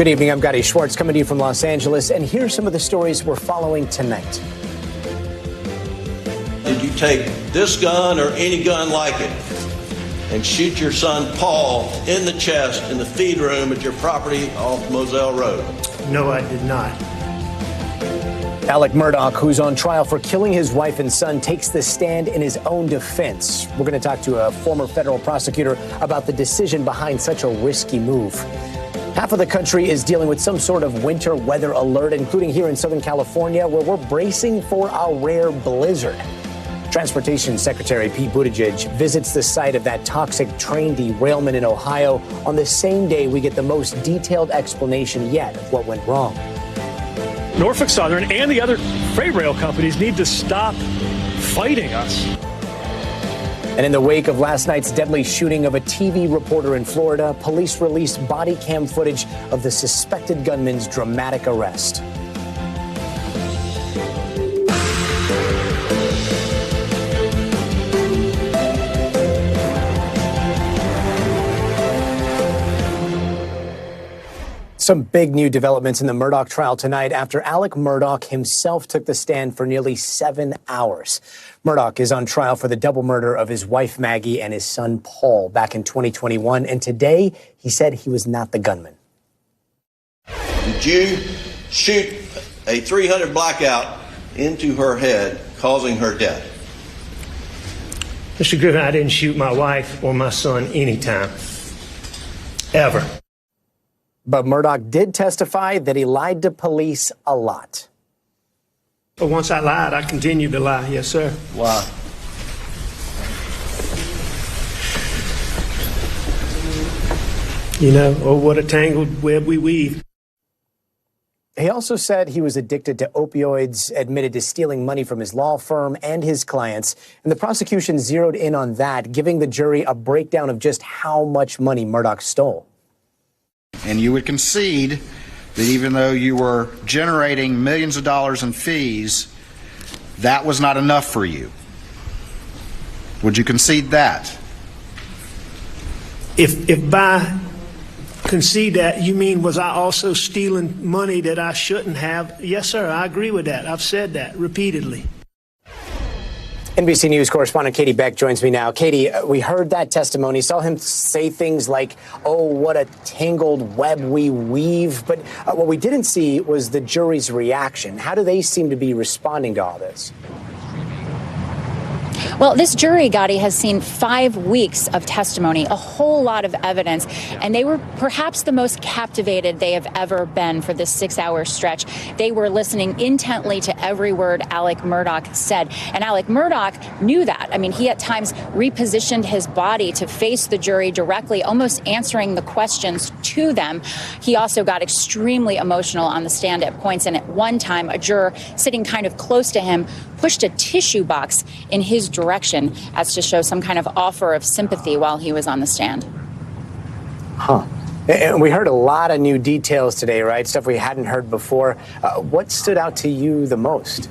Good evening, I'm Gotti Schwartz coming to you from Los Angeles, and here's some of the stories we're following tonight. Did you take this gun or any gun like it and shoot your son Paul in the chest in the feed room at your property off Moselle Road? No, I did not. Alec Murdaugh, who's on trial for killing his wife and son, takes the stand in his own defense. We're going to talk to a former federal prosecutor about the decision behind such a risky move. Half of the country is dealing with some sort of winter weather alert, including here in Southern California, where we're bracing for a rare blizzard. Transportation Secretary Pete Buttigieg visits the site of that toxic train derailment in Ohio on the same day we get the most detailed explanation yet of what went wrong. Norfolk Southern and the other freight rail companies need to stop fighting us. And in the wake of last night's deadly shooting of a TV reporter in Florida, police released body cam footage of the suspected gunman's dramatic arrest. Some big new developments in the Murdaugh trial tonight after Alec Murdaugh himself took the stand for nearly 7 hours. Murdaugh is on trial for the double murder of his wife Maggie and his son Paul back in 2021, and today he said he was not the gunman. Did you shoot a 300 blackout into her head, causing her death? Mr. Griffin, I didn't shoot my wife or my son anytime. Ever. But Murdaugh did testify that he lied to police a lot. But once I lied, I continued to lie. Yes, sir. Why? You know, oh, what a tangled web we weave. He also said he was addicted to opioids, admitted to stealing money from his law firm and his clients, and the prosecution zeroed in on that, giving the jury a breakdown of just how much money Murdaugh stole. And you would concede that even though you were generating millions of dollars in fees, that was not enough for you. Would you concede that? If by concede that, you mean was I also stealing money that I shouldn't have? Yes, sir, I agree with that. I've said that repeatedly. NBC News correspondent Katie Beck joins me now. Katie, we heard that testimony, saw him say things like, oh, what a tangled web we weave. But what we didn't see was the jury's reaction. How do they seem to be responding to all this? Well, this jury, Gotti, has seen 5 weeks of testimony, a whole lot of evidence, and they were perhaps the most captivated they have ever been for this 6-hour stretch. They were listening intently to every word Alec Murdaugh said, and Alec Murdaugh knew that. I mean, he at times repositioned his body to face the jury directly, almost answering the questions to them. He also got extremely emotional on the stand at points, and at one time, a juror sitting kind of close to him pushed a tissue box in his direction as to show some kind of offer of sympathy while he was on the stand. Huh. And we heard a lot of new details today, right? Stuff we hadn't heard before. What stood out to you the most?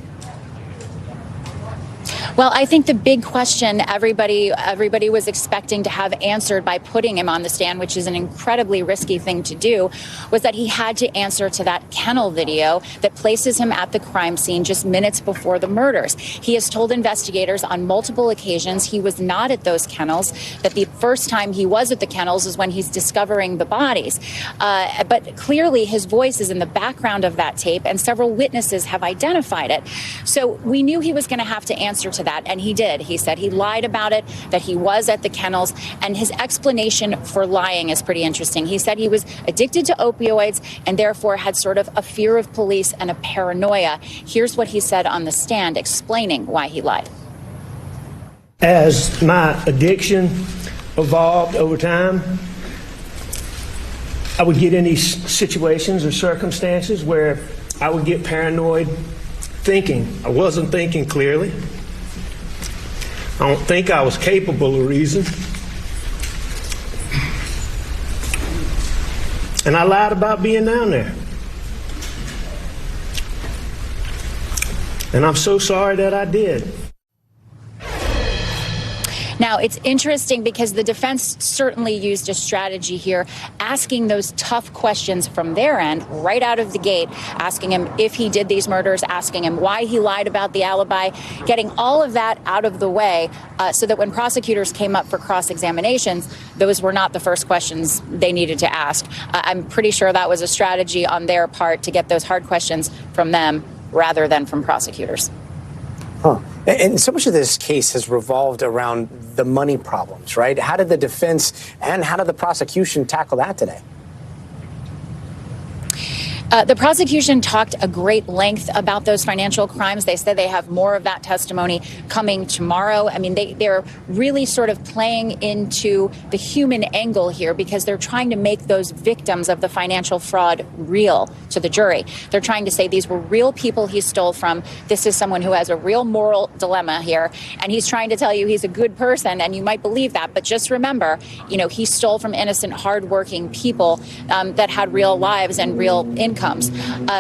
Well, I think the big question everybody was expecting to have answered by putting him on the stand, which is an incredibly risky thing to do, was that he had to answer to that kennel video that places him at the crime scene just minutes before the murders. He has told investigators on multiple occasions he was not at those kennels, that the first time he was at the kennels is when he's discovering the bodies. But clearly his voice is in the background of that tape, and several witnesses have identified it. So we knew he was going to have to answer to that, and he did. He said he lied about it, that he was at the kennels, and his explanation for lying is pretty interesting. He said he was addicted to opioids and therefore had sort of a fear of police and a paranoia. Here's what he said on the stand explaining why he lied. As my addiction evolved over time, I would get in these situations or circumstances where I would get paranoid thinking. I wasn't thinking clearly. I don't think I was capable of reason. And I lied about being down there. And I'm so sorry that I did. Now, Now, it's interesting because the defense certainly used a strategy here, asking those tough questions from their end right out of the gate, asking him if he did these murders, asking him why he lied about the alibi, getting all of that out of the way so that when prosecutors came up for cross-examinations, those were not the first questions they needed to ask. I'm pretty sure that was a strategy on their part to get those hard questions from them rather than from prosecutors. Huh. And so much of this case has revolved around the money problems, right? How did the defense and how did the prosecution tackle that today? The prosecution talked a great length about those financial crimes. They said they have more of that testimony coming tomorrow. I mean, they're really sort of playing into the human angle here because they're trying to make those victims of the financial fraud real to the jury. They're trying to say these were real people he stole from. This is someone who has a real moral dilemma here. And he's trying to tell you he's a good person, and you might believe that. But just remember, he stole from innocent, hardworking people that had real lives and real incomes.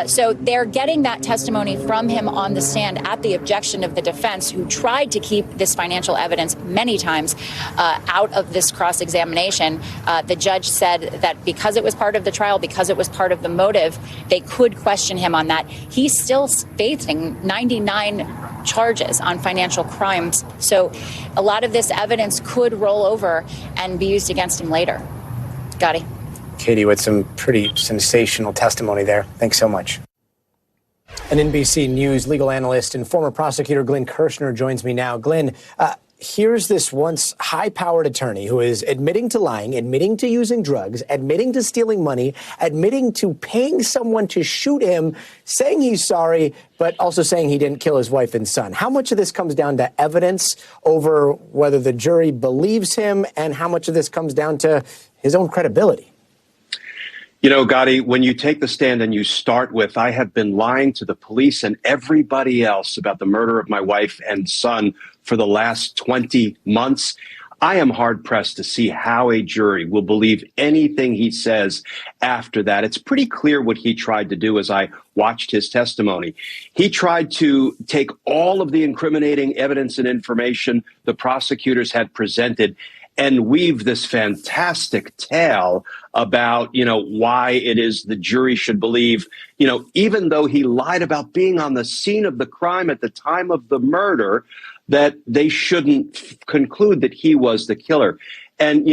So they're getting that testimony from him on the stand at the objection of the defense, who tried to keep this financial evidence many times out of this cross-examination. The judge said that because it was part of the trial, because it was part of the motive, they could question him on that. He's still facing 99 charges on financial crimes. So a lot of this evidence could roll over and be used against him later. Gotti. Katie, with some pretty sensational testimony there. Thanks so much. An NBC News legal analyst and former prosecutor Glenn Kirshner joins me now. Glenn, here's this once high-powered attorney who is admitting to lying, admitting to using drugs, admitting to stealing money, admitting to paying someone to shoot him, saying he's sorry, but also saying he didn't kill his wife and son. How much of this comes down to evidence over whether the jury believes him, and how much of this comes down to his own credibility? Gotti, when you take the stand and you start with, I have been lying to the police and everybody else about the murder of my wife and son for the last 20 months, I am hard-pressed to see how a jury will believe anything he says after that. It's pretty clear what he tried to do as I watched his testimony. He tried to take all of the incriminating evidence and information the prosecutors had presented and weave this fantastic tale about, why it is the jury should believe, even though he lied about being on the scene of the crime at the time of the murder, that they shouldn't conclude that he was the killer. And,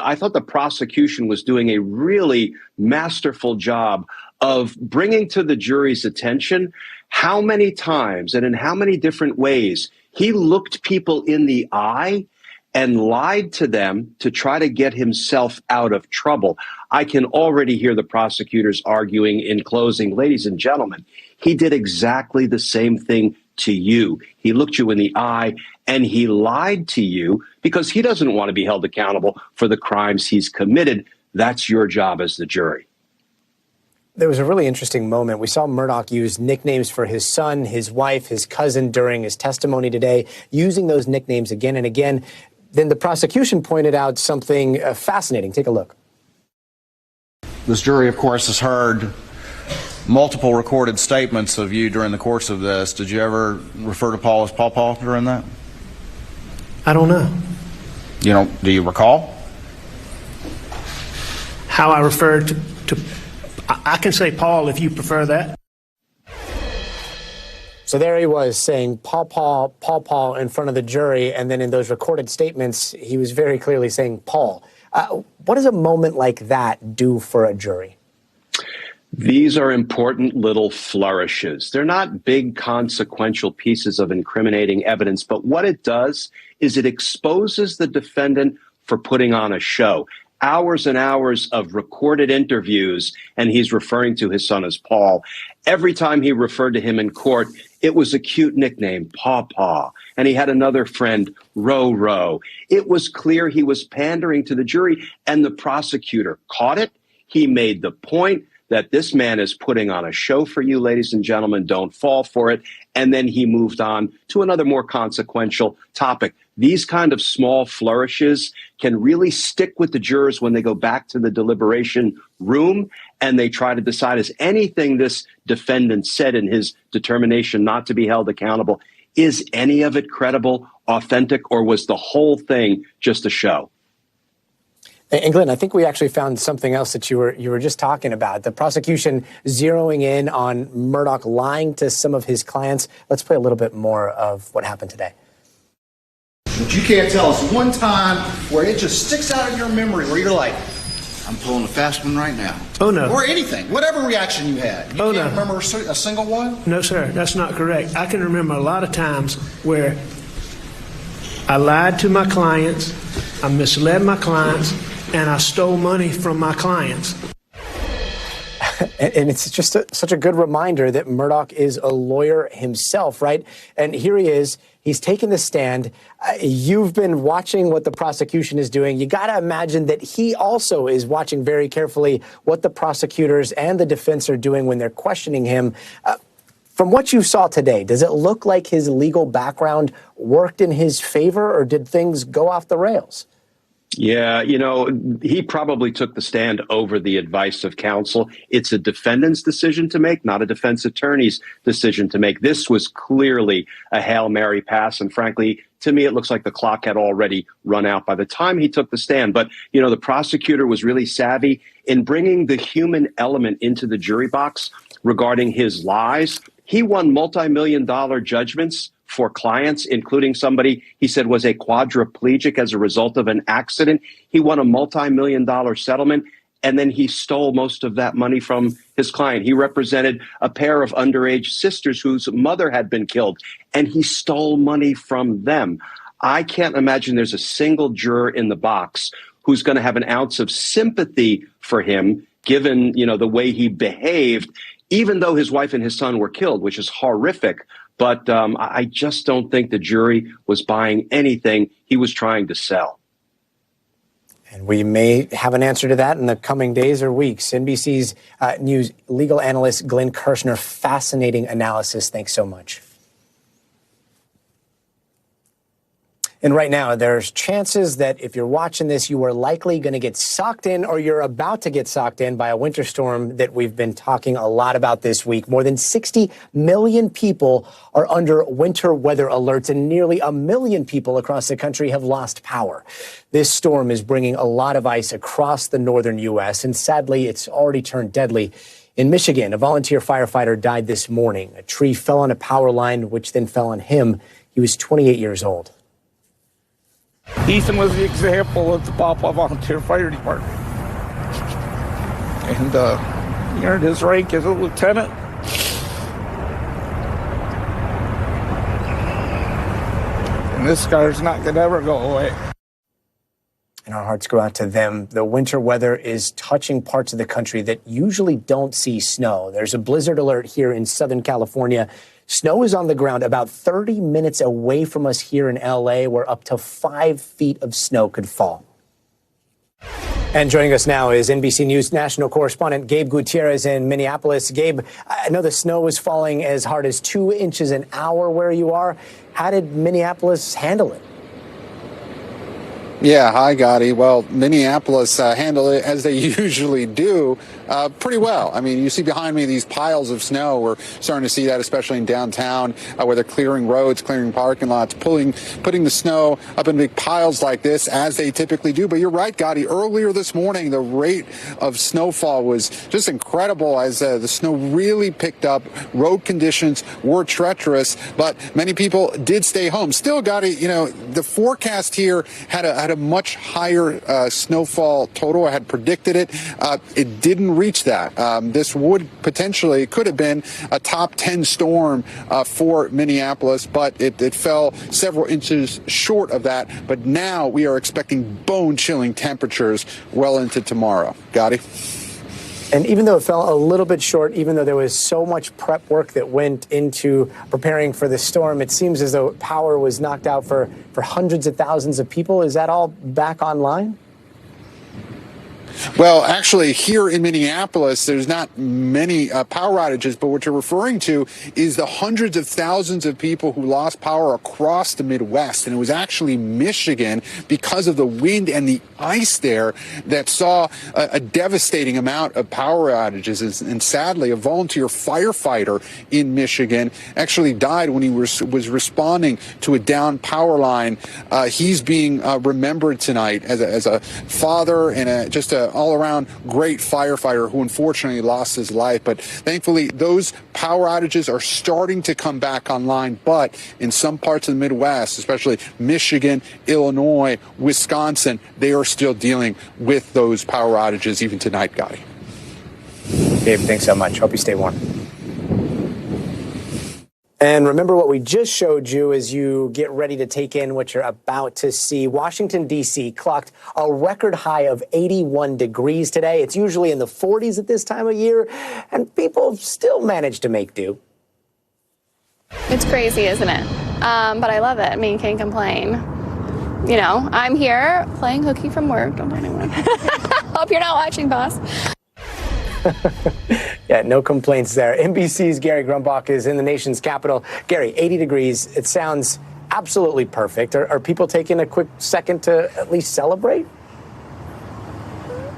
I thought the prosecution was doing a really masterful job of bringing to the jury's attention how many times and in how many different ways he looked people in the eye and lied to them to try to get himself out of trouble. I can already hear the prosecutors arguing in closing, ladies and gentlemen, he did exactly the same thing to you. He looked you in the eye and he lied to you because he doesn't want to be held accountable for the crimes he's committed. That's your job as the jury. There was a really interesting moment. We saw Murdaugh use nicknames for his son, his wife, his cousin during his testimony today, using those nicknames again and again. Then the prosecution pointed out something fascinating. Take a look. This jury, of course, has heard multiple recorded statements of you during the course of this. Did you ever refer to Paul as Paw during that? I don't know. Do you recall? How I referred to I can say Paul if you prefer that. So there he was saying Paul in front of the jury, and then in those recorded statements, he was very clearly saying Paul. What does a moment like that do for a jury? These are important little flourishes. They're not big consequential pieces of incriminating evidence, but what it does is it exposes the defendant for putting on a show. Hours and hours of recorded interviews, and he's referring to his son as Paul. Every time he referred to him in court, it was a cute nickname, Paw. And he had another friend, Ro. It was clear he was pandering to the jury, and the prosecutor caught it. He made the point that this man is putting on a show for you, ladies and gentlemen, don't fall for it. And then he moved on to another more consequential topic. These kind of small flourishes can really stick with the jurors when they go back to the deliberation room and they try to decide, is anything this defendant said in his determination not to be held accountable, Is any of it credible, authentic, or was the whole thing just a show? And Glenn, I think we actually found something else that you were just talking about. The prosecution zeroing in on Murdaugh lying to some of his clients. Let's play a little bit more of what happened today. But you can't tell us one time where it just sticks out in your memory where you're like, I'm pulling a fast one right now. Oh, no. Or anything, whatever reaction you had. You can't remember a single one? No, sir, that's not correct. I can remember a lot of times where I lied to my clients, I misled my clients, and I stole money from my clients. And it's just such a good reminder that Murdaugh is a lawyer himself, right? And here he is. He's taken the stand. You've been watching what the prosecution is doing. You got to imagine that he also is watching very carefully what the prosecutors and the defense are doing when they're questioning him. From what you saw today, does it look like his legal background worked in his favor, or did things go off the rails? Yeah, he probably took the stand over the advice of counsel. It's a defendant's decision to make, not a defense attorney's decision to make. This was clearly a Hail Mary pass. And frankly, to me, it looks like the clock had already run out by the time he took the stand. But, the prosecutor was really savvy in bringing the human element into the jury box regarding his lies. He won multi-million-dollar judgments for clients, including somebody he said was a quadriplegic as a result of an accident. He won a multi-million-dollar settlement, and then he stole most of that money from his client. He represented a pair of underage sisters whose mother had been killed, and he stole money from them. I can't imagine there's a single juror in the box who's going to have an ounce of sympathy for him, given, the way he behaved, even though his wife and his son were killed, which is horrific. But I just don't think the jury was buying anything he was trying to sell. And we may have an answer to that in the coming days or weeks. NBC's News legal analyst Glenn Kirshner, fascinating analysis. Thanks so much. And right now, there's chances that if you're watching this, you are likely going to get socked in, or you're about to get socked in by a winter storm that we've been talking a lot about this week. More than 60 million people are under winter weather alerts, and nearly 1 million people across the country have lost power. This storm is bringing a lot of ice across the northern U.S., and sadly, it's already turned deadly. In Michigan, a volunteer firefighter died this morning. A tree fell on a power line, which then fell on him. He was 28 years old. Ethan was the example of the Papa Volunteer Fire Department. And he earned his rank as a lieutenant. And this scar's not going to ever go away. And our hearts go out to them. The winter weather is touching parts of the country that usually don't see snow. There's a blizzard alert here in Southern California. Snow is on the ground about 30 minutes away from us here in L.A., where up to 5 feet of snow could fall. And joining us now is NBC News national correspondent Gabe Gutierrez in Minneapolis. Gabe, I know the snow was falling as hard as 2 inches an hour where you are. How did Minneapolis handle it? Yeah, hi, Gotti. Well, Minneapolis handled it as they usually do pretty well. I mean, you see behind me these piles of snow. We're starting to see that, especially in downtown, where they're clearing roads, clearing parking lots, putting the snow up in big piles like this, as they typically do. But you're right, Gotti. Earlier this morning, the rate of snowfall was just incredible as the snow really picked up. Road conditions were treacherous, but many people did stay home. Still, Gotti, the forecast here had a much higher snowfall total. I had predicted it. It didn't reach that. This could have been a top 10 storm for Minneapolis, but it fell several inches short of that. But now we are expecting bone-chilling temperatures well into tomorrow. Gotti? And even though it fell a little bit short, even though there was so much prep work that went into preparing for the storm, it seems as though power was knocked out for hundreds of thousands of people. Is that all back online? Well, actually, here in Minneapolis, there's not many power outages, but what you're referring to is the hundreds of thousands of people who lost power across the Midwest. And it was actually Michigan, because of the wind and the ice there, that saw a devastating amount of power outages. And sadly, a volunteer firefighter in Michigan actually died when he was responding to a down power line. He's being remembered tonight as a father and just an all-around great firefighter who unfortunately lost his life. But thankfully, those power outages are starting to come back online. But in some parts of the Midwest, especially Michigan, Illinois, Wisconsin, they are still dealing with those power outages even tonight, Gotti. Gabe, thanks so much. Hope you stay warm. And remember what we just showed you as you get ready to take in what you're about to see. Washington, D.C. clocked a record high of 81 degrees today. It's usually in the 40s at this time of year, and people still manage to make do. It's crazy, isn't it? But I love it. I mean, can't complain. You know, I'm here playing hooky from work. Don't tell anyone. Hope you're not watching, boss. Yeah, no complaints there. NBC's Gary Grumbach is in the nation's capital. Gary, 80 degrees. It sounds absolutely perfect. Are people taking a quick second to at least celebrate?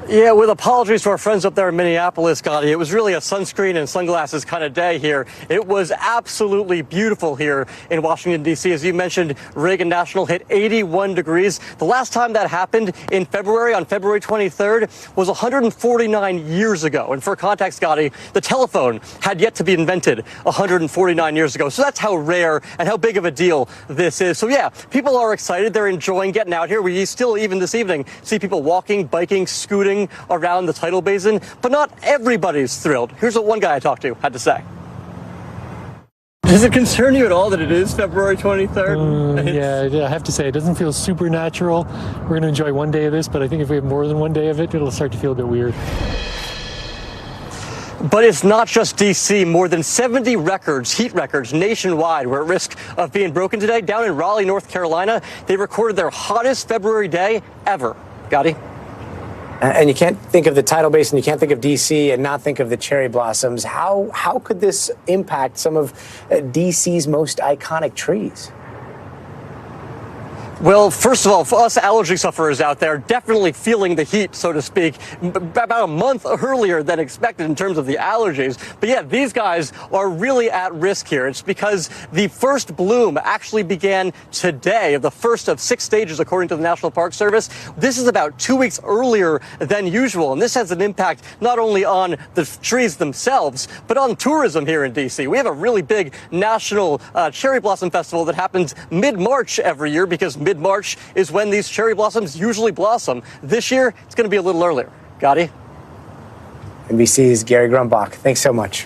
Yeah, with apologies to our friends up there in Minneapolis, Gotti, it was really a sunscreen and sunglasses kind of day here. It was absolutely beautiful here in Washington, D.C. As you mentioned, Reagan National hit 81 degrees. The last time that happened in February, on February 23rd, was 149 years ago. And for context, Gotti, the telephone had yet to be invented 149 years ago. So that's how rare and how big of a deal this is. So yeah, people are excited. They're enjoying getting out here. We still, even this evening, see people walking, biking, scooting around the tidal basin, but not everybody's thrilled. Here's what one guy I talked to had to say. Does it concern you at all that it is February 23rd? Yeah, I have to say, it doesn't feel supernatural. We're going to enjoy one day of this, but I think if we have more than one day of it, it'll start to feel a bit weird. But it's not just D.C. More than 70 records, heat records nationwide, were at risk of being broken today. Down in Raleigh, North Carolina, they recorded their hottest February day ever. Gotti? And you can't think of the tidal basin, you can't think of D.C. and not think of the cherry blossoms. How could this impact some of D.C.'s most iconic trees? Well, first of all, for us allergy sufferers out there, definitely feeling the heat, so to speak, about a month earlier than expected in terms of the allergies. But yeah, these guys are really at risk here. It's because the first bloom actually began today, of the first of 6 stages, according to the National Park Service. This is about 2 weeks earlier than usual, and this has an impact not only on the trees themselves, but on tourism here in D.C. We have a really big national cherry blossom festival that happens mid-March every year, because mid-March is when these cherry blossoms usually blossom. This year, it's going to be a little earlier. Gotti? NBC's Gary Grumbach. Thanks so much.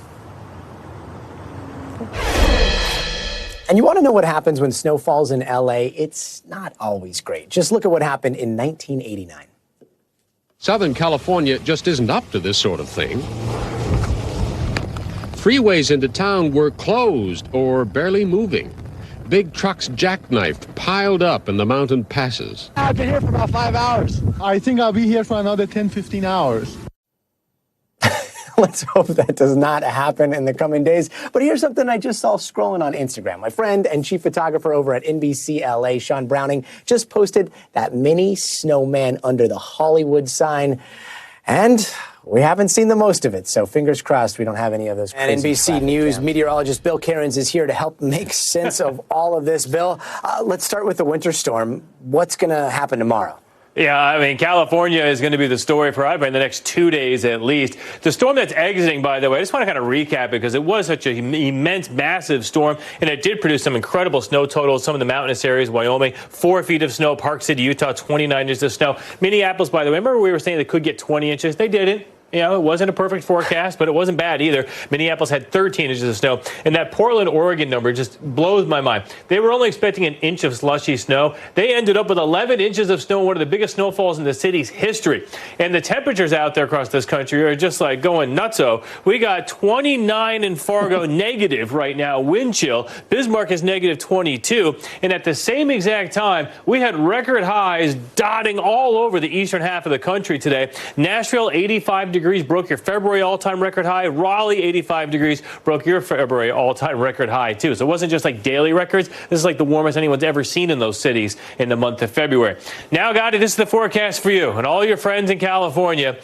And you want to know what happens when snow falls in L.A.? It's not always great. Just look at what happened in 1989. Southern California just isn't up to this sort of thing. Freeways into town were closed or barely moving. Big trucks jackknifed, piled up in the mountain passes. I've been here for about 5 hours. I think I'll be here for another 10, 15 hours. Let's hope that does not happen in the coming days. But here's something I just saw scrolling on Instagram. My friend and chief photographer over at NBC LA, Sean Browning, just posted that mini snowman under the Hollywood sign. And we haven't seen the most of it, so fingers crossed we don't have any of those crazy. And NBC News meteorologist Bill Cairns is here to help make sense of all of this. Bill, let's start with the winter storm. What's going to happen tomorrow? Yeah, I mean, California is going to be the story for in the next 2 days at least. The storm that's exiting, by the way, I just want to kind of recap it because it was such an immense, massive storm, and it did produce some incredible snow totals. Some of the mountainous areas, Wyoming, 4 feet of snow. Park City, Utah, 29 inches of snow. Minneapolis, by the way, remember we were saying they could get 20 inches? They didn't. You know, it wasn't a perfect forecast, but it wasn't bad either. Minneapolis had 13 inches of snow, and that Portland, Oregon number just blows my mind. They were only expecting an inch of slushy snow. They ended up with 11 inches of snow, one of the biggest snowfalls in the city's history. And the temperatures out there across this country are just like going nutso. We got 29 in Fargo negative right now, wind chill. Bismarck is negative 22. And at the same exact time, we had record highs dotting all over the eastern half of the country today. Nashville, 85 degrees, broke your February all-time record high. Raleigh, 85 degrees, broke your February all-time record high, too. So it wasn't just like daily records. This is like the warmest anyone's ever seen in those cities in the month of February. Now, Gotti, this is the forecast for you and all your friends in California.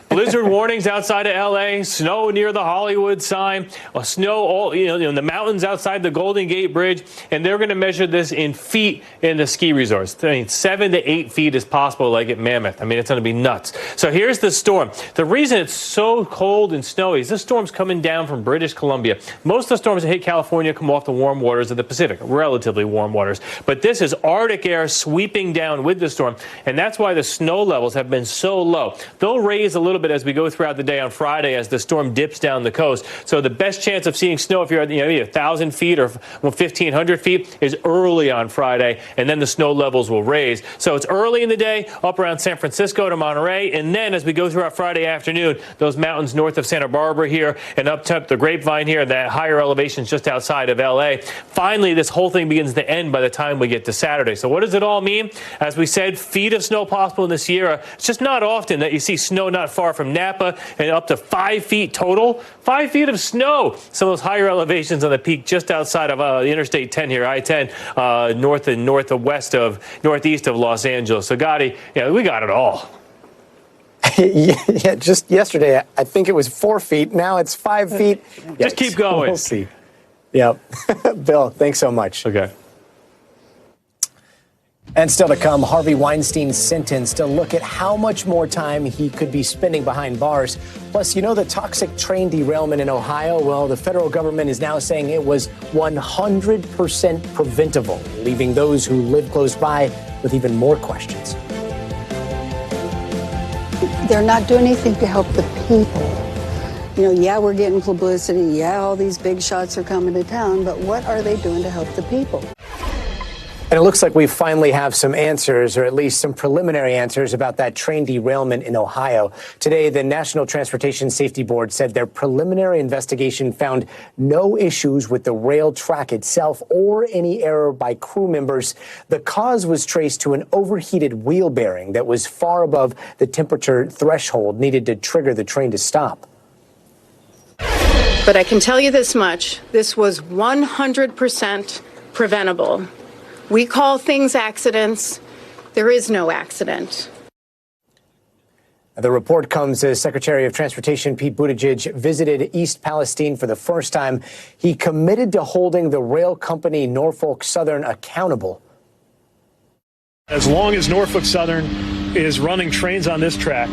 Blizzard warnings outside of L.A., snow near the Hollywood sign, snow all in the mountains outside the Golden Gate Bridge, and they're going to measure this in feet in the ski resorts. I mean, 7 to 8 feet is possible, like at Mammoth. I mean, it's going to be nuts. So here's the storm. The reason it's so cold and snowy is this storm's coming down from British Columbia. Most of the storms that hit California come off the warm waters of the Pacific, relatively warm waters. But this is Arctic air sweeping down with the storm, and that's why the snow levels have been so low. They'll raise a little bit as we go throughout the day on Friday as the storm dips down the coast. So the best chance of seeing snow if you're at 1,000 feet or 1,500 feet is early on Friday, and then the snow levels will raise. So it's early in the day up around San Francisco to Monterey, and then as we go throughout Friday afternoon, those mountains north of Santa Barbara here and up to the Grapevine here, that higher elevations just outside of L.A. Finally, this whole thing begins to end by the time we get to Saturday. So what does it all mean? As we said, feet of snow possible in the Sierra. It's just not often that you see snow not far from Napa, and up to 5 feet total. 5 feet of snow. Some of those higher elevations on the peak just outside of the Interstate 10 here, I-10, north and northeast of Los Angeles. So, Gotti, we got it all. Yeah, just yesterday, I think it was 4 feet. Now it's 5 feet. Just keep going. We'll see. Yeah. Bill, thanks so much. Okay. And still to come, Harvey Weinstein sentenced to look at how much more time he could be spending behind bars. Plus, the toxic train derailment in Ohio? Well, the federal government is now saying it was 100% preventable, leaving those who live close by with even more questions. They're not doing anything to help the people. Yeah, we're getting publicity. Yeah, all these big shots are coming to town. But what are they doing to help the people? And it looks like we finally have some answers, or at least some preliminary answers, about that train derailment in Ohio. Today, the National Transportation Safety Board said their preliminary investigation found no issues with the rail track itself or any error by crew members. The cause was traced to an overheated wheel bearing that was far above the temperature threshold needed to trigger the train to stop. But I can tell you this much. This was 100% preventable. We call things accidents. There is no accident. The report comes as Secretary of Transportation Pete Buttigieg visited East Palestine for the first time. He committed to holding the rail company Norfolk Southern accountable. As long as Norfolk Southern is running trains on this track,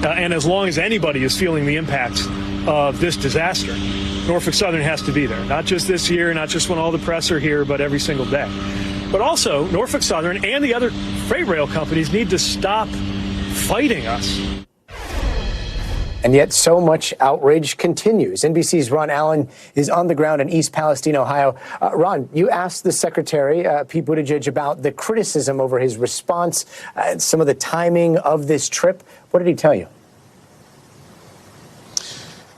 and as long as anybody is feeling the impacts of this disaster, Norfolk Southern has to be there. Not just this year, not just when all the press are here, but every single day. But also, Norfolk Southern and the other freight rail companies need to stop fighting us. And yet so much outrage continues. NBC's Ron Allen is on the ground in East Palestine, Ohio. Ron, you asked the Secretary, Pete Buttigieg, about the criticism over his response, some of the timing of this trip. What did he tell you?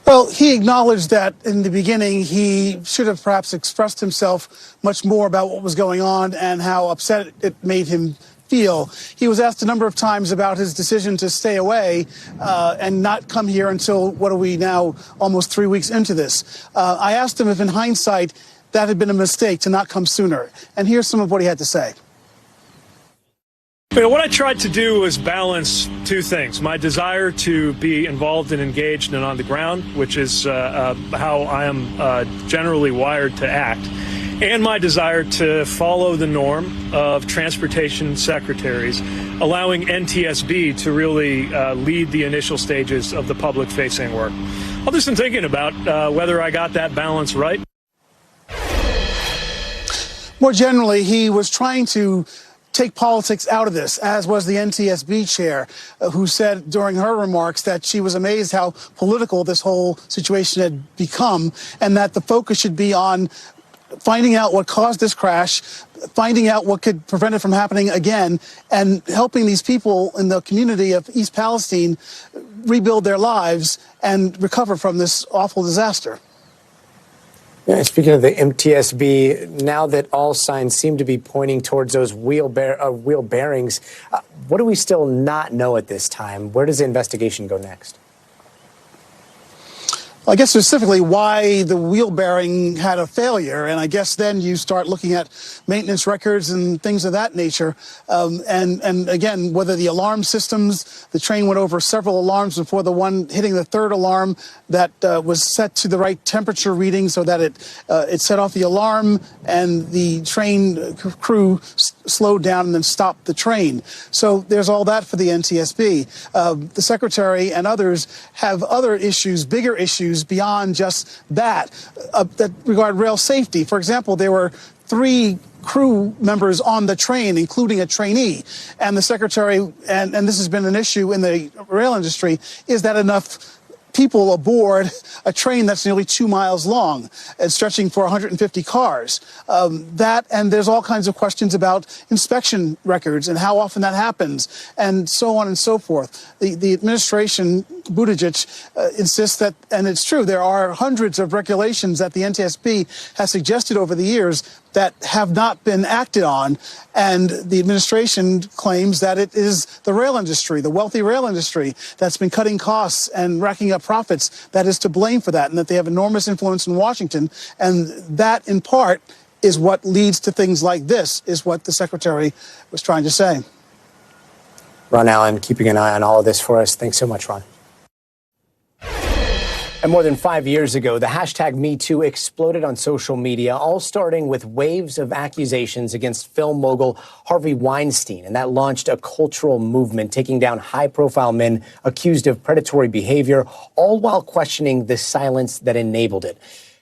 Well, he acknowledged that in the beginning he should have perhaps expressed himself much more about what was going on and how upset it made him feel. He was asked a number of times about his decision to stay away and not come here until, what are we now, almost 3 weeks into this. I asked him if in hindsight that had been a mistake to not come sooner. And here's some of what he had to say. What I tried to do was balance two things. My desire to be involved and engaged and on the ground, which is how I am generally wired to act, and my desire to follow the norm of transportation secretaries, allowing NTSB to really lead the initial stages of the public-facing work. I've just been thinking about whether I got that balance right. More generally, he was trying to take politics out of this, as was the NTSB chair, who said during her remarks that she was amazed how political this whole situation had become, and that the focus should be on finding out what caused this crash, finding out what could prevent it from happening again, and helping these people in the community of East Palestine rebuild their lives and recover from this awful disaster. Yeah, speaking of the MTSB, now that all signs seem to be pointing towards those wheel bearings, what do we still not know at this time? Where does the investigation go next? I guess specifically why the wheel bearing had a failure, and I guess then you start looking at maintenance records and things of that nature. And again, whether the alarm systems, the train went over several alarms before the one hitting the third alarm that was set to the right temperature reading so that it set off the alarm and the train crew slowed down and then stopped the train. So there's all that for the NTSB. The secretary and others have other issues, bigger issues beyond just that regard rail safety. For example, there were 3 crew members on the train, including a trainee. And the secretary, and this has been an issue in the rail industry, is that enough people aboard a train that's nearly 2 miles long and stretching for 150 cars. That, and there's all kinds of questions about inspection records and how often that happens, and so on and so forth. The administration, Buttigieg, insists that, and it's true, there are hundreds of regulations that the NTSB has suggested over the years that have not been acted on, and the administration claims that it is the rail industry, the wealthy rail industry, that's been cutting costs and racking up profits that is to blame for that, and that they have enormous influence in Washington, and that in part is what leads to things like this, is what the secretary was trying to say. Ron Allen, keeping an eye on all of this for us. Thanks so much, Ron. And more than 5 years ago, the hashtag #MeToo exploded on social media, all starting with waves of accusations against film mogul Harvey Weinstein. And that launched a cultural movement, taking down high-profile men accused of predatory behavior, all while questioning the silence that enabled it.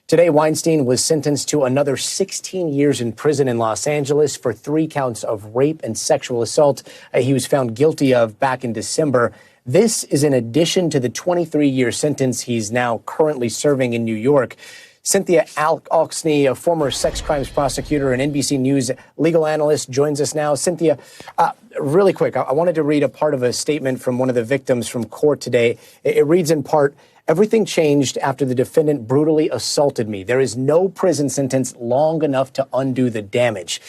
Today, Weinstein was sentenced to another 16 years in prison in Los Angeles for 3 counts of rape and sexual assault he was found guilty of back in December. This is in addition to the 23-year sentence he's now currently serving in New York. Cynthia Alksney, a former sex crimes prosecutor and NBC News legal analyst, joins us now. Cynthia, really quick, I wanted to read a part of a statement from one of the victims from court today. It reads in part, "Everything changed after the defendant brutally assaulted me. There is no prison sentence long enough to undo the damage."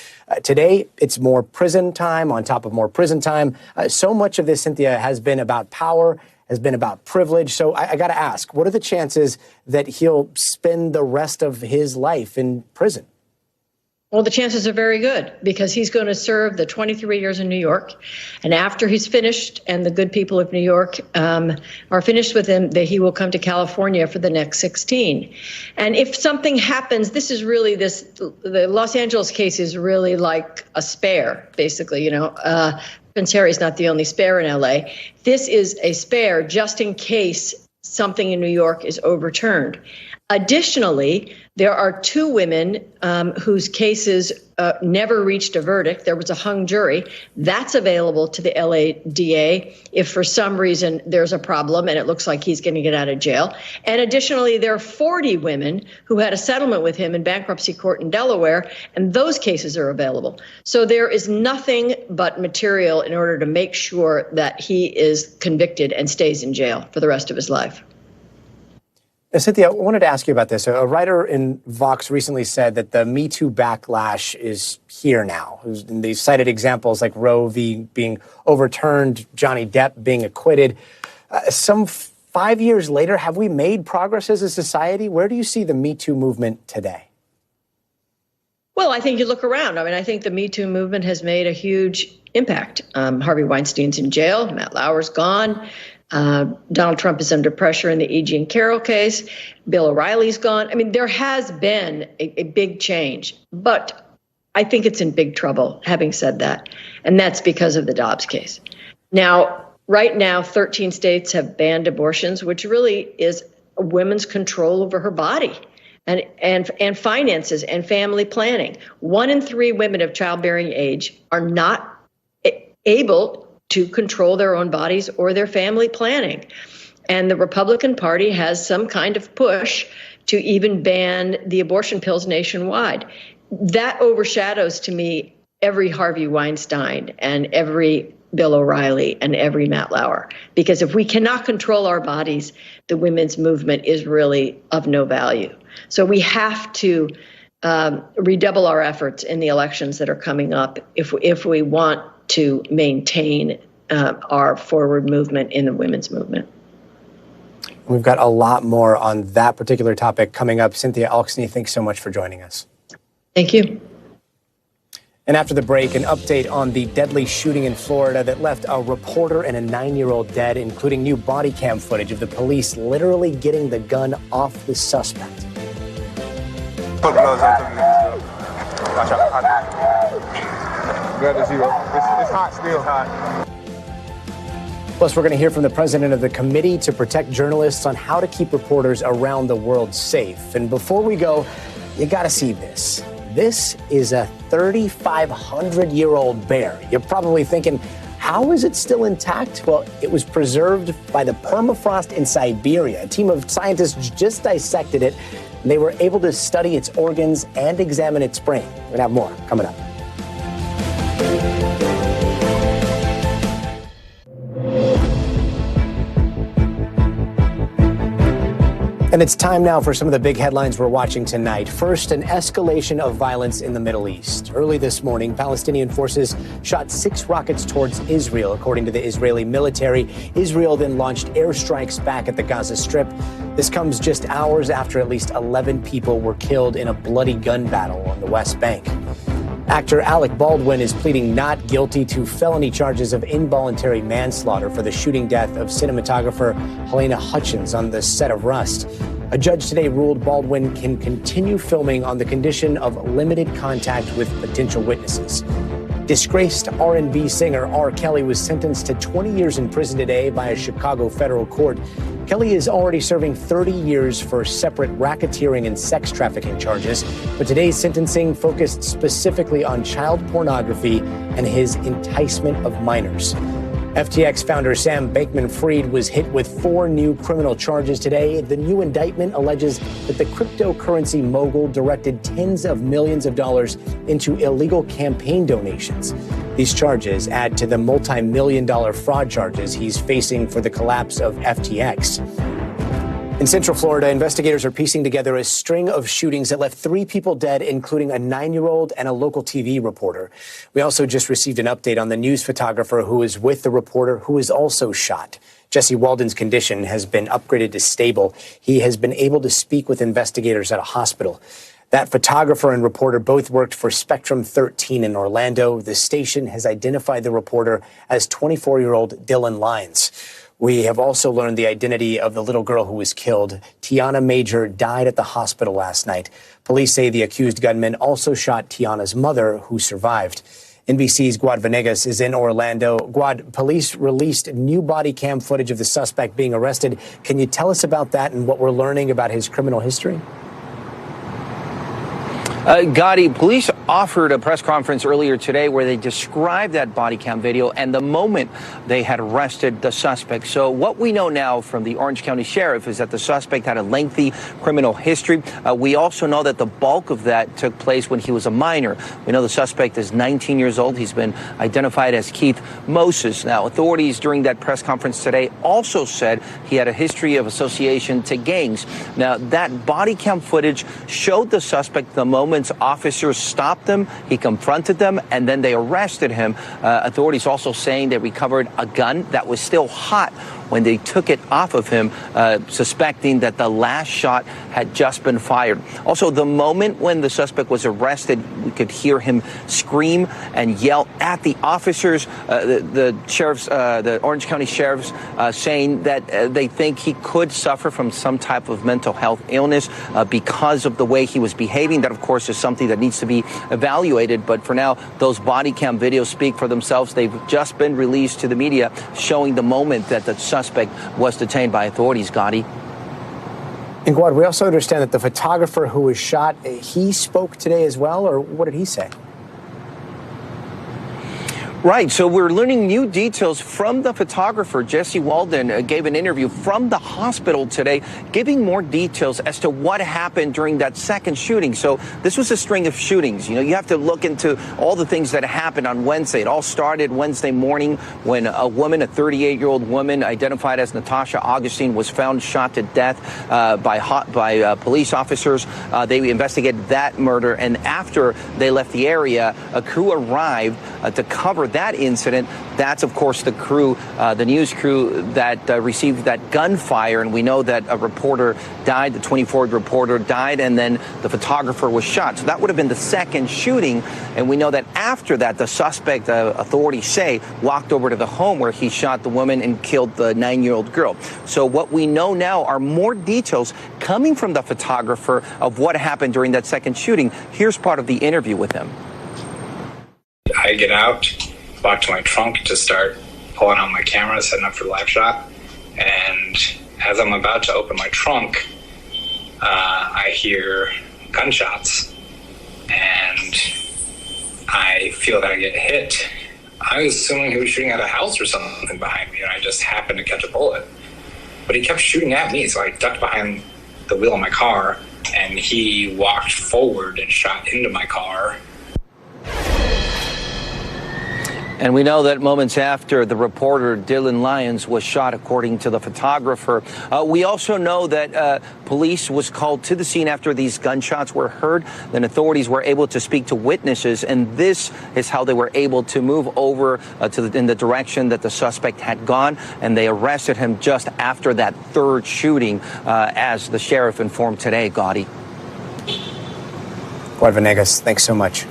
Today, it's more prison time on top of more prison time. So much of this, Cynthia, has been about power, has been about privilege. So I got to ask, what are the chances that he'll spend the rest of his life in prison? Well, the chances are very good because he's going to serve the 23 years in New York. And after he's finished and the good people of New York are finished with him, that he will come to California for the next 16. And if something happens, this is really the Los Angeles case is really like a spare, basically, Prince Harry's not the only spare in LA. This is a spare just in case something in New York is overturned. Additionally, there are 2 women whose cases never reached a verdict. There was a hung jury. That's available to the LA DA if for some reason there's a problem and it looks like he's going to get out of jail. And additionally, there are 40 women who had a settlement with him in bankruptcy court in Delaware, and those cases are available. So there is nothing but material in order to make sure that he is convicted and stays in jail for the rest of his life. Cynthia, I wanted to ask you about this. A writer in Vox recently said that the Me Too backlash is here now. And they cited examples like Roe v. being overturned, Johnny Depp being acquitted. Some 5 years later, have we made progress as a society? Where do you see the Me Too movement today? Well, I think you look around. I mean, I think the Me Too movement has made a huge impact. Harvey Weinstein's in jail. Matt Lauer's gone. Donald Trump is under pressure in the E.G. and Carroll case. Bill O'Reilly's gone. I mean, there has been a big change, but I think it's in big trouble, having said that. And that's because of the Dobbs case. Now, right now, 13 states have banned abortions, which really is a woman's control over her body and finances and family planning. 1 in 3 women of childbearing age are not able to control their own bodies or their family planning. And the Republican Party has some kind of push to even ban the abortion pills nationwide. That overshadows, to me, every Harvey Weinstein and every Bill O'Reilly and every Matt Lauer. Because if we cannot control our bodies, the women's movement is really of no value. So we have to redouble our efforts in the elections that are coming up if we want to maintain our forward movement in the women's movement. We've got a lot more on that particular topic coming up. Cynthia Elksney, thanks so much for joining us. Thank you. And after the break, an update on the deadly shooting in Florida that left a reporter and a 9-year-old dead, including new body cam footage of the police literally getting the gun off the suspect. Put gloves on. Watch out. Glad to see you. It's hot still. It's hot. Plus, we're going to hear from the president of the Committee to Protect Journalists on how to keep reporters around the world safe. And before we go, you got to see this. This is a 3,500-year-old bear. You're probably thinking, how is it still intact? Well, it was preserved by the permafrost in Siberia. A team of scientists just dissected it, and they were able to study its organs and examine its brain. We're going to have more coming up. And it's time now for some of the big headlines we're watching tonight. First, an escalation of violence in the Middle East. Early this morning, Palestinian forces shot 6 rockets towards Israel, according to the Israeli military. Israel then launched airstrikes back at the Gaza Strip. This comes just hours after at least 11 people were killed in a bloody gun battle on the West Bank. Actor Alec Baldwin is pleading not guilty to felony charges of involuntary manslaughter for the shooting death of cinematographer Helena Hutchins on the set of Rust. A judge today ruled Baldwin can continue filming on the condition of limited contact with potential witnesses. Disgraced R&B singer R. Kelly was sentenced to 20 years in prison today by a Chicago federal court. Kelly is already serving 30 years for separate racketeering and sex trafficking charges, but today's sentencing focused specifically on child pornography and his enticement of minors. FTX founder Sam Bankman-Fried was hit with 4 new criminal charges today. The new indictment alleges that the cryptocurrency mogul directed tens of millions of dollars into illegal campaign donations. These charges add to the multi-million-dollar fraud charges he's facing for the collapse of FTX. In Central Florida, investigators are piecing together a string of shootings that left 3 people dead, including a 9-year-old and a local TV reporter. We also just received an update on the news photographer who was with the reporter who was also shot. Jesse Walden's condition has been upgraded to stable. He has been able to speak with investigators at a hospital. That photographer and reporter both worked for Spectrum 13 in Orlando. The station has identified the reporter as 24-year-old Dylan Lyons. We have also learned the identity of the little girl who was killed. Tiana Major died at the hospital last night. Police say the accused gunman also shot Tiana's mother, who survived. NBC's Guad Venegas is in Orlando. Guad, police released new body cam footage of the suspect being arrested. Can you tell us about that and what we're learning about his criminal history? Gotti, police offered a press conference earlier today where they described that body cam video and the moment they had arrested the suspect. So what we know now from the Orange County Sheriff is that the suspect had a lengthy criminal history. We also know that the bulk of that took place when he was a minor. We know the suspect is 19 years old. He's been identified as Keith Moses. Now, authorities during that press conference today also said he had a history of association to gangs. Now, that body cam footage showed the suspect the moment officers stopped him, he confronted them, and then they arrested him. Authorities also saying they recovered a gun that was still hot when they took it off of him, suspecting that the last shot had just been fired. Also, the moment when the suspect was arrested, we could hear him scream and yell at the officers. The sheriffs, the Orange County sheriffs, saying that they think he could suffer from some type of mental health illness because of the way he was behaving. That, of course, is something that needs to be evaluated. But for now, those body cam videos speak for themselves. They've just been released to the media, showing the moment that the suspect was detained by authorities, Gotti. And Guad, we also understand that the photographer who was shot, he spoke today as well, or what did he say? Right. So we're learning new details from the photographer. Jesse Walden gave an interview from the hospital today, giving more details as to what happened during that second shooting. So this was a string of shootings. You know, you have to look into all the things that happened on Wednesday. It all started Wednesday morning when a woman, a 38-year-old woman identified as Natasha Augustine, was found shot to death by police officers. They investigated that murder. And after they left the area, a crew arrived to cover that incident. That's, of course, the crew, the news crew that received that gunfire. And we know that a reporter died, the 24-year-old reporter died, and then the photographer was shot. So that would have been the second shooting. And we know that after that, the suspect, authorities say, walked over to the home where he shot the woman and killed the 9-year-old girl. So what we know now are more details coming from the photographer of what happened during that second shooting. Here's part of the interview with him. I get out, walk to my trunk to start pulling out my camera, setting up for the live shot. And as I'm about to open my trunk, I hear gunshots and I feel that I get hit. I was assuming he was shooting at a house or something behind me, and I just happened to catch a bullet. But he kept shooting at me, so I ducked behind the wheel of my car, and he walked forward and shot into my car. And we know that moments after, the reporter Dylan Lyons was shot, according to the photographer. We also know that police was called to the scene after these gunshots were heard. Then authorities were able to speak to witnesses, and this is how they were able to move over in the direction that the suspect had gone. And they arrested him just after that third shooting, as the sheriff informed today, Gotti. Juan Venegas, thanks so much.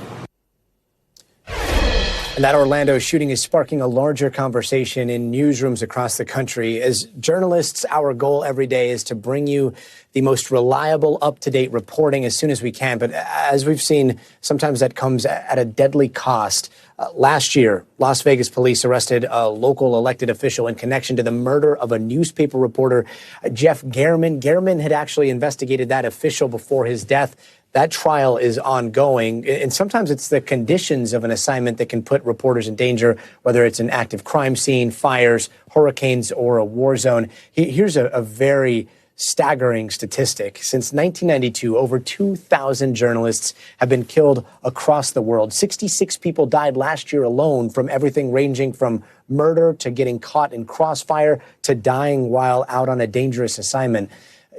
And that Orlando shooting is sparking a larger conversation in newsrooms across the country. As journalists, our goal every day is to bring you the most reliable, up-to-date reporting as soon as we can. But as we've seen, sometimes that comes at a deadly cost. Last year, Las Vegas police arrested a local elected official in connection to the murder of a newspaper reporter, Jeff Gehrman. Gehrman had actually investigated that official before his death. That trial is ongoing, and sometimes it's the conditions of an assignment that can put reporters in danger, whether it's an active crime scene, fires, hurricanes, or a war zone. Here's a very staggering statistic. Since 1992, over 2,000 journalists have been killed across the world. 66 people died last year alone, from everything ranging from murder to getting caught in crossfire to dying while out on a dangerous assignment.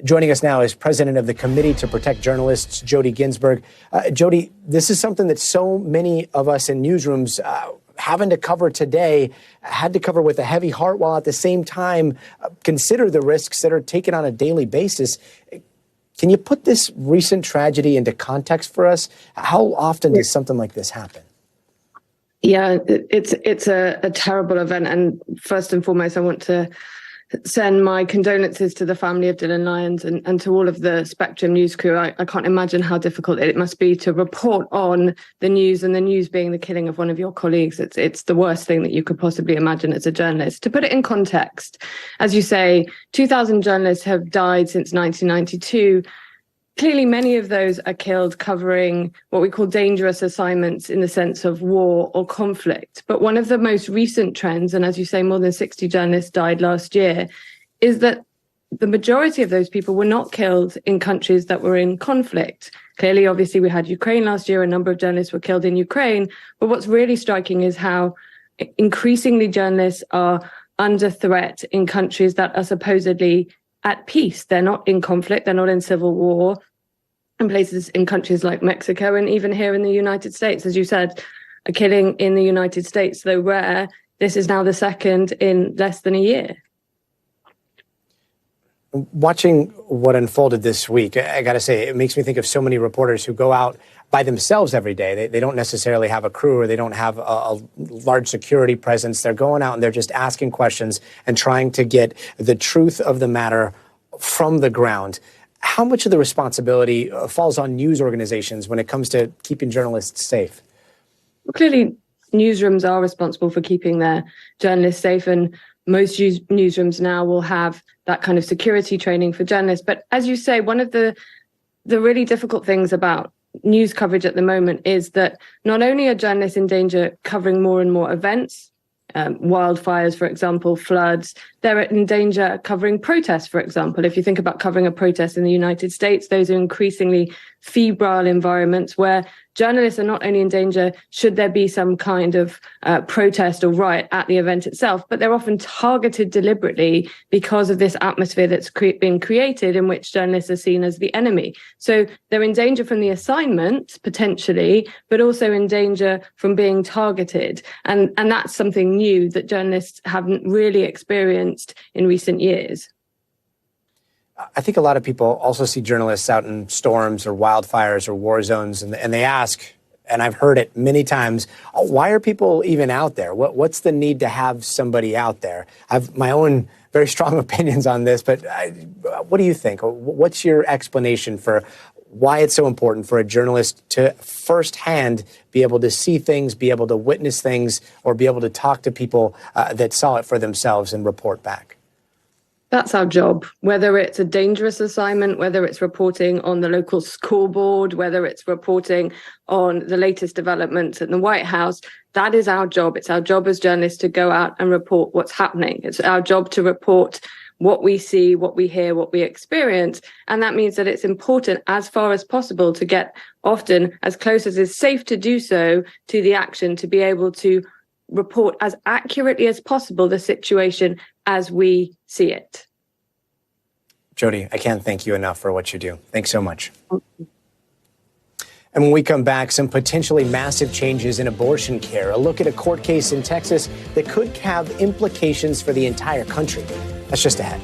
Joining us now is president of the Committee to Protect Journalists, Jody Ginsburg. Jody, this is something that so many of us in newsrooms having to cover today, had to cover with a heavy heart, while at the same time consider the risks that are taken on a daily basis. Can you put this recent tragedy into context for us? How often does something like this happen? Yeah, it's a terrible event. And first and foremost, I want to send my condolences to the family of Dylan Lyons and to all of the Spectrum News crew. I can't imagine how difficult it must be to report on the news, and the news being the killing of one of your colleagues. It's the worst thing that you could possibly imagine as a journalist. To put it in context, as you say, 2,000 journalists have died since 1992. Clearly, many of those are killed covering what we call dangerous assignments in the sense of war or conflict. But one of the most recent trends, and as you say, more than 60 journalists died last year, is that the majority of those people were not killed in countries that were in conflict. Clearly, obviously, we had Ukraine last year. A number of journalists were killed in Ukraine. But what's really striking is how increasingly journalists are under threat in countries that are supposedly at peace. They're not in conflict, they're not in civil war, in places in countries like Mexico and even here in the United States. As you said, a killing in the United States, though rare, this is now the second in less than a year. Watching what unfolded this week, I got to say, it makes me think of so many reporters who go out by themselves every day. They don't necessarily have a crew, or they don't have a large security presence. They're going out and they're just asking questions and trying to get the truth of the matter from the ground. How much of the responsibility falls on news organizations when it comes to keeping journalists safe? Well, clearly, newsrooms are responsible for keeping their journalists safe, and most newsrooms now will have that kind of security training for journalists. But as you say, one of the really difficult things about news coverage at the moment is that not only are journalists in danger covering more and more events, wildfires, for example, floods, they're in danger covering protests, for example. If you think about covering a protest in the United States, those are increasingly febrile environments where journalists are not only in danger should there be some kind of protest or riot at the event itself, but they're often targeted deliberately because of this atmosphere that's been created in which journalists are seen as the enemy. So they're in danger from the assignment, potentially, but also in danger from being targeted. And that's something new that journalists haven't really experienced in recent years. I think a lot of people also see journalists out in storms or wildfires or war zones, and they ask, and I've heard it many times, why are people even out there? What's the need to have somebody out there? I have my own very strong opinions on this, but what do you think? What's your explanation for why it's so important for a journalist to firsthand be able to see things, be able to witness things, or be able to talk to people that saw it for themselves and report back? That's our job, whether it's a dangerous assignment, whether it's reporting on the local scoreboard, whether it's reporting on the latest developments at the White House. That is our job. It's our job as journalists to go out and report what's happening. It's our job to report what we see, what we hear, what we experience. And that means that it's important as far as possible to get often as close as is safe to do so to the action, to be able to report as accurately as possible the situation as we see it. Jody, I can't thank you enough for what you do. Thanks so much. And when we come back, some potentially massive changes in abortion care. A look at a court case in Texas that could have implications for the entire country. That's just ahead.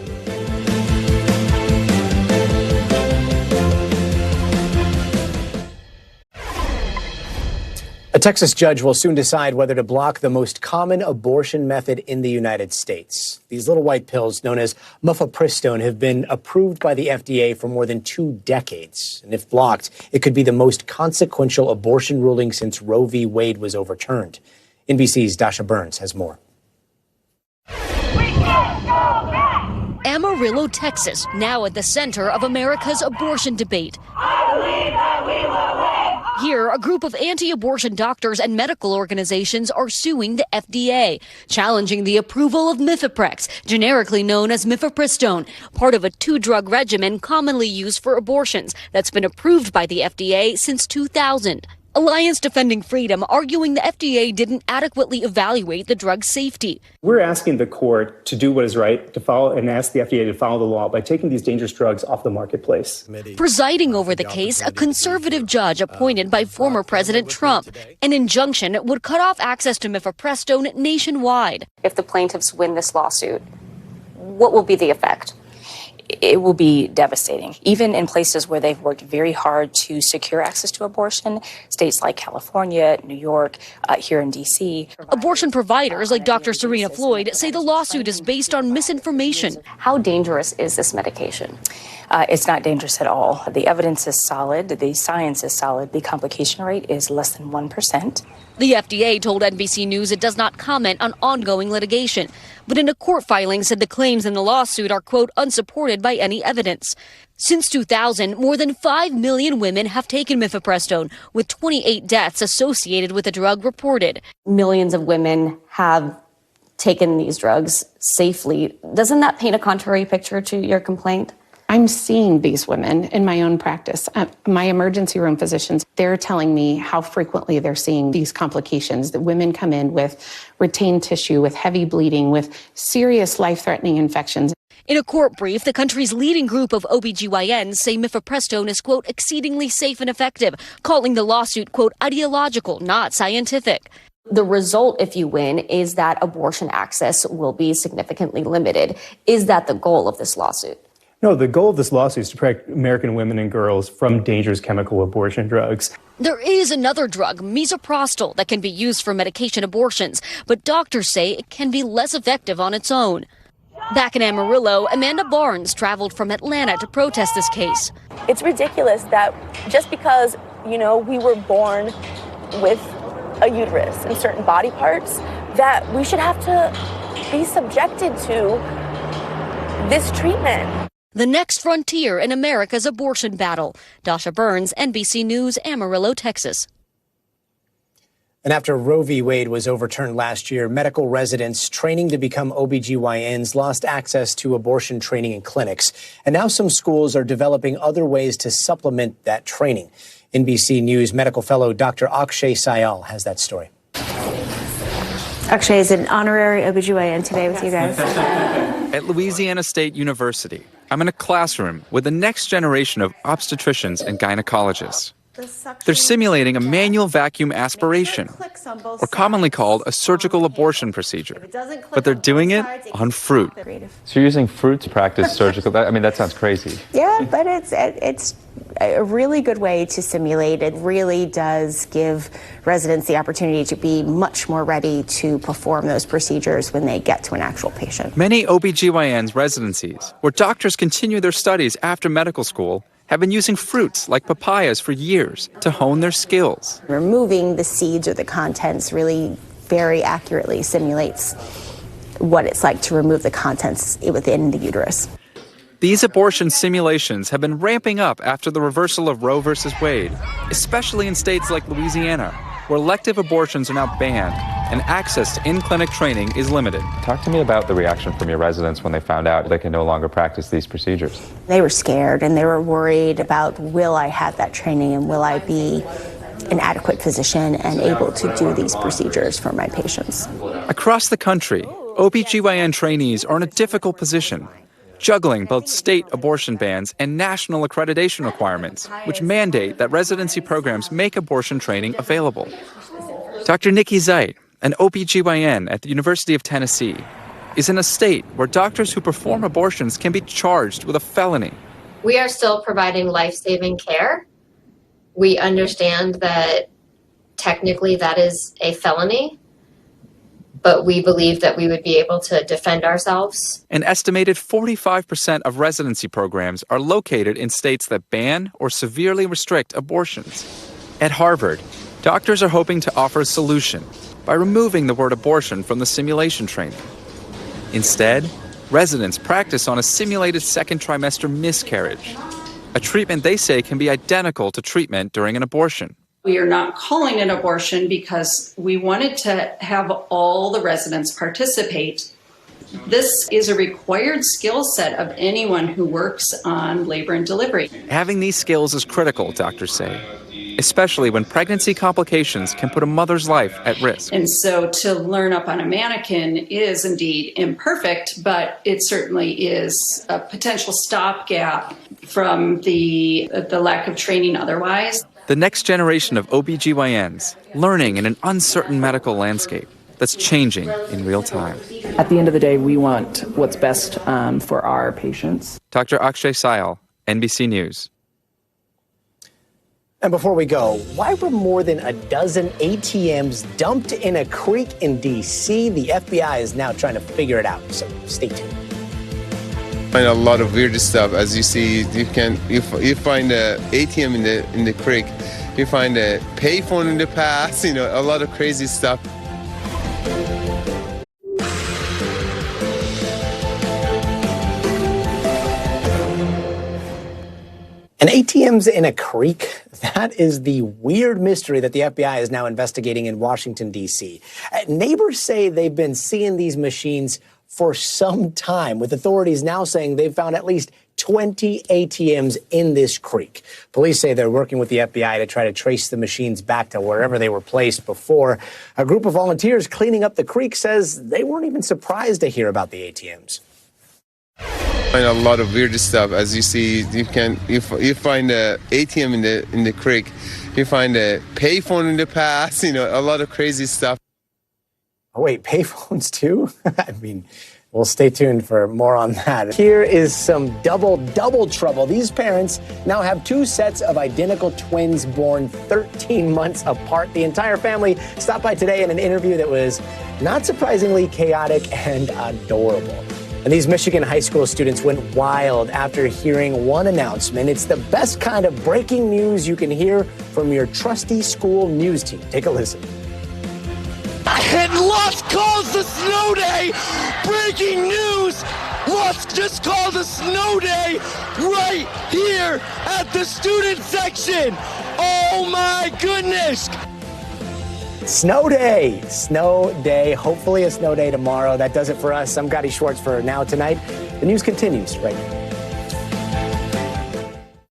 A Texas judge will soon decide whether to block the most common abortion method in the United States. These little white pills known as mifepristone have been approved by the FDA for more than 2 decades. And if blocked, it could be the most consequential abortion ruling since Roe v. Wade was overturned. NBC's Dasha Burns has more. Amarillo, Texas, now at the center of America's abortion debate. I believe that we will win. Here, a group of anti-abortion doctors and medical organizations are suing the FDA, challenging the approval of Mifeprex, generically known as mifepristone, part of a 2-drug regimen commonly used for abortions that's been approved by the FDA since 2000. Alliance Defending Freedom arguing the FDA didn't adequately evaluate the drug's safety. We're asking the court to do what is right, to follow and ask the FDA to follow the law by taking these dangerous drugs off the marketplace. Presiding over the case, a conservative judge appointed by former President Trump. An injunction would cut off access to mifepristone nationwide. If the plaintiffs win this lawsuit, what will be the effect? It will be devastating. Even in places where they've worked very hard to secure access to abortion, states like California, New York, here in D.C. Abortion providers like Dr. Serena Floyd say the lawsuit is based on misinformation. How dangerous is this medication? It's not dangerous at all. The evidence is solid. The science is solid. The complication rate is less than 1%. The FDA told NBC News it does not comment on ongoing litigation, but in a court filing said the claims in the lawsuit are, quote, unsupported by any evidence. Since 2000, more than 5 million women have taken mifepristone, with 28 deaths associated with the drug reported. Millions of women have taken these drugs safely. Doesn't that paint a contrary picture to your complaint? I'm seeing these women in my own practice. My emergency room physicians, they're telling me how frequently they're seeing these complications, that women come in with retained tissue, with heavy bleeding, with serious life-threatening infections. In a court brief, the country's leading group of OBGYNs say mifepristone is, quote, exceedingly safe and effective, calling the lawsuit, quote, ideological, not scientific. The result, if you win, is that abortion access will be significantly limited. Is that the goal of this lawsuit? No, the goal of this lawsuit is to protect American women and girls from dangerous chemical abortion drugs. There is another drug, misoprostol, that can be used for medication abortions, but doctors say it can be less effective on its own. Back in Amarillo, Amanda Barnes traveled from Atlanta to protest this case. It's ridiculous that just because, we were born with a uterus and certain body parts, that we should have to be subjected to this treatment. The next frontier in America's abortion battle. Dasha Burns, NBC News, Amarillo, Texas. And after Roe v. Wade was overturned last year, medical residents training to become OBGYNs lost access to abortion training in clinics. And now some schools are developing other ways to supplement that training. NBC News medical fellow Dr. Akshay Syal has that story. Akshay is an honorary OBGYN today with you guys. At Louisiana State University, I'm in a classroom with the next generation of obstetricians and gynecologists. They're simulating a manual vacuum aspiration, or commonly called a surgical abortion procedure. But they're doing it on fruit. So you're using fruit to practice surgical? That sounds crazy. Yeah, but it's a really good way to simulate. It really does give residents the opportunity to be much more ready to perform those procedures when they get to an actual patient. Many OBGYNs residencies, where doctors continue their studies after medical school, have been using fruits like papayas for years to hone their skills. Removing the seeds or the contents really very accurately simulates what it's like to remove the contents within the uterus. These abortion simulations have been ramping up after the reversal of Roe v. Wade, especially in states like Louisiana, where elective abortions are now banned and access to in-clinic training is limited. Talk to me about the reaction from your residents when they found out they can no longer practice these procedures. They were scared and they were worried about, will I have that training and will I be an adequate physician and able to do these procedures for my patients? Across the country, OBGYN trainees are in a difficult position, juggling both state abortion bans and national accreditation requirements, which mandate that residency programs make abortion training available. Dr. Nikki Zeit, an OBGYN at the University of Tennessee, is in a state where doctors who perform abortions can be charged with a felony. We are still providing life-saving care. We understand that technically that is a felony, but we believe that we would be able to defend ourselves. An estimated 45% of residency programs are located in states that ban or severely restrict abortions. At Harvard, doctors are hoping to offer a solution by removing the word abortion from the simulation training. Instead, residents practice on a simulated second trimester miscarriage, a treatment they say can be identical to treatment during an abortion. We are not calling it abortion because we wanted to have all the residents participate. This is a required skill set of anyone who works on labor and delivery. Having these skills is critical, doctors say, especially when pregnancy complications can put a mother's life at risk. And so to learn up on a mannequin is indeed imperfect, but it certainly is a potential stopgap from the lack of training otherwise. The next generation of OBGYNs learning in an uncertain medical landscape that's changing in real time. At the end of the day, we want what's best for our patients. Dr. Akshay Syal, NBC News. And before we go, why were more than a dozen ATMs dumped in a creek in D.C.? The FBI is now trying to figure it out, so stay tuned. Find a lot of weird stuff. As you see, you find a ATM in the creek, you find a payphone in the past, a lot of crazy stuff. And ATMs in a creek? That is the weird mystery that the FBI is now investigating in Washington, D.C. Neighbors say they've been seeing these machines for some time, with authorities now saying they've found at least 20 ATMs in this creek. Police say they're working with the FBI to try to trace the machines back to wherever they were placed before. A group of volunteers cleaning up the creek says they weren't even surprised to hear about the ATMs. Find a lot of weird stuff. As you see, you find a ATM in the creek, you find a payphone in the past, a lot of crazy stuff. Oh, wait, payphones too? I mean, we'll stay tuned for more on that. Here is some double trouble. These parents now have two sets of identical twins born 13 months apart. The entire family stopped by today in an interview that was not surprisingly chaotic and adorable. And these Michigan high school students went wild after hearing one announcement. It's the best kind of breaking news you can hear from your trusty school news team. Take a listen. At Lusk calls the snow day. Breaking news. Lusk just called a snow day right here at the student section. Oh my goodness. Snow day. Snow day. Hopefully a snow day tomorrow. That does it for us. I'm Gotti Schwartz for Now Tonight. The news continues right now.